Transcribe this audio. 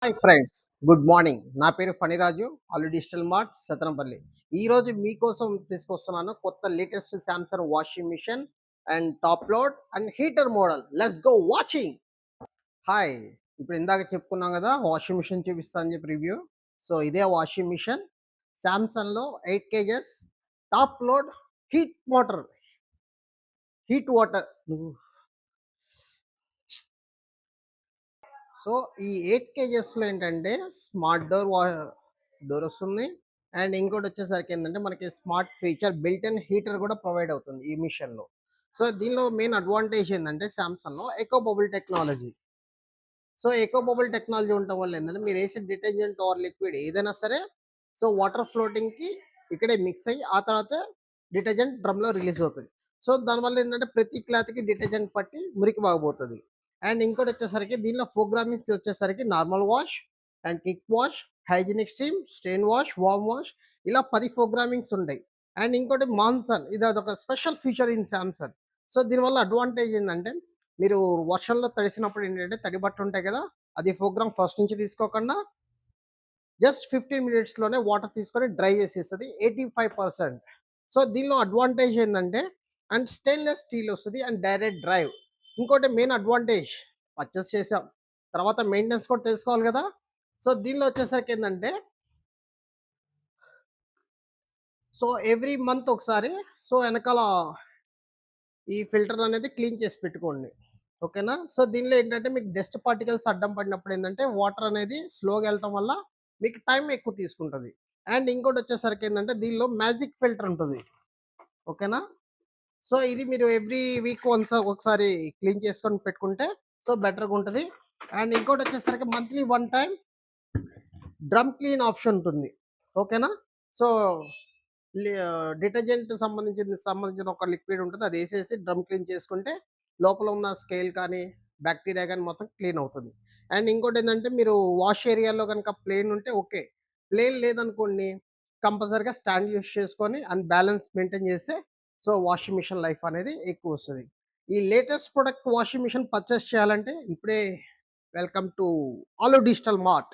Hi friends, good morning. నా పేరు ఫణిరాజు. ఆలు డిజిటల్ మార్ట్ సతనంపల్లి. ఈరోజు మీకోసం తీసుకొస్తున్నాను కొత్త latest Samsung washing machine and top load and heater model. Let's go watching. Hi, ఇప్పుడు ఇందాక చెప్పుకున్నాం కదా వాషింగ్ మిషన్ చూపిస్తా అని చెప్పి రివ్యూ. సో ఇదే వాషింగ్ మిషన్ సామ్సంగ్లో 8 kgs top load heat motor, heat water. So ఈ 8 kgsలో ఏంటంటే స్మార్ట్ డోర్ వస్తుంది. అండ్ ఇంకోటి వచ్చేసరికి ఏంటంటే మనకి smart feature built in heater కూడా ప్రొవైడ్ అవుతుంది ఈ మిషన్లో. సో దీనిలో మెయిన్ అడ్వాంటేజ్ ఏంటంటే సామ్సంగ్లో eco bubble technology. So eco bubble technology ఉండటం వల్ల ఏంటంటే మీరు వేసే డిటర్జెంట్ ఆర్ లిక్విడ్ ఏదైనా సరే సో వాటర్ ఫ్లోటింగ్కి ఇక్కడే మిక్స్ అయ్యి ఆ తర్వాత డిటర్జెంట్ డ్రమ్లో రిలీజ్ అవుతుంది. సో దానివల్ల ఏంటంటే ప్రతి క్లాత్కి డిటర్జెంట్ పట్టి మురికి బాగపోతుంది. అండ్ ఇంకోటి వచ్చేసరికి దీనిలో ప్రోగ్రామింగ్స్ వచ్చేసరికి normal wash and quick wash, hygienic steam, stain wash, warm wash, ఇలా 10 ప్రోగ్రామింగ్స్ ఉంటాయి. అండ్ ఇంకోటి మాన్సన్, ఇది అదొక special feature in Samsung. So దీనివల్ల అడ్వాంటేజ్ ఏంటంటే మీరు వర్షంలో తడిసినప్పుడు ఏంటంటే తడి బట్టలు ఉంటాయి కదా, అది ప్రోగ్రామ్ ఫస్ట్ నుంచి తీసుకోకుండా జస్ట్ 15 మినిట్స్లోనే వాటర్ తీసుకొని డ్రై చేసేస్తుంది 85%. సో దీనిలో అడ్వాంటేజ్ ఏంటంటే అండ్ స్టెయిన్లెస్ స్టీల్ వస్తుంది అండ్ డైరెక్ట్ డ్రైవ్. ఇంకోటి మెయిన్ అడ్వాంటేజ్ పర్చేస్ చేసాం తర్వాత మెయింటెనెన్స్ కూడా తెలుసుకోవాలి కదా. సో దీనిలో వచ్చేసరికి ఏంటంటే సో ఎవ్రీ మంత్ ఒకసారి సో వెనకాల ఈ ఫిల్టర్ అనేది క్లీన్ చేసి పెట్టుకోండి. ఓకేనా. సో దీనిలో ఏంటంటే మీకు డస్ట్ పార్టికల్స్ అడ్డం పడినప్పుడు ఏంటంటే వాటర్ అనేది స్లోగా వెళ్ళటం వల్ల మీకు టైం ఎక్కువ తీసుకుంటుంది. అండ్ ఇంకోటి వచ్చేసరికి ఏంటంటే దీనిలో మ్యాజిక్ ఫిల్టర్ ఉంటుంది. ఓకేనా. సో ఇది మీరు ఎవ్రీ వీక్ వన్స్ ఒకసారి క్లీన్ చేసుకొని పెట్టుకుంటే సో బెటర్గా ఉంటుంది. అండ్ ఇంకోటి వచ్చేసరికి monthly one time drum clean option ఉంటుంది. ఓకేనా. సో డిటర్జెంట్ సంబంధించిన ఒక లిక్విడ్ ఉంటుంది, అది వేసేసి డ్రమ్ క్లీన్ చేసుకుంటే లోపల ఉన్న స్కేల్ కానీ బ్యాక్టీరియా కానీ మొత్తం క్లీన్ అవుతుంది. అండ్ ఇంకోటి ఏంటంటే మీరు వాష్ ఏరియాలో కనుక ప్లేన్ ఉంటే ఓకే, ప్లేన్ లేదనుకోండి కంపల్సరీగా స్టాండ్ యూస్ చేసుకొని అండ్ బ్యాలెన్స్ మెయింటైన్ చేస్తే సో వాషింగ్ మిషన్ లైఫ్ అనేది ఎక్కువ వస్తుంది. ఈ latest product washing machine purchase చేయాలంటే ఇప్పుడే welcome to Aalo digital mart.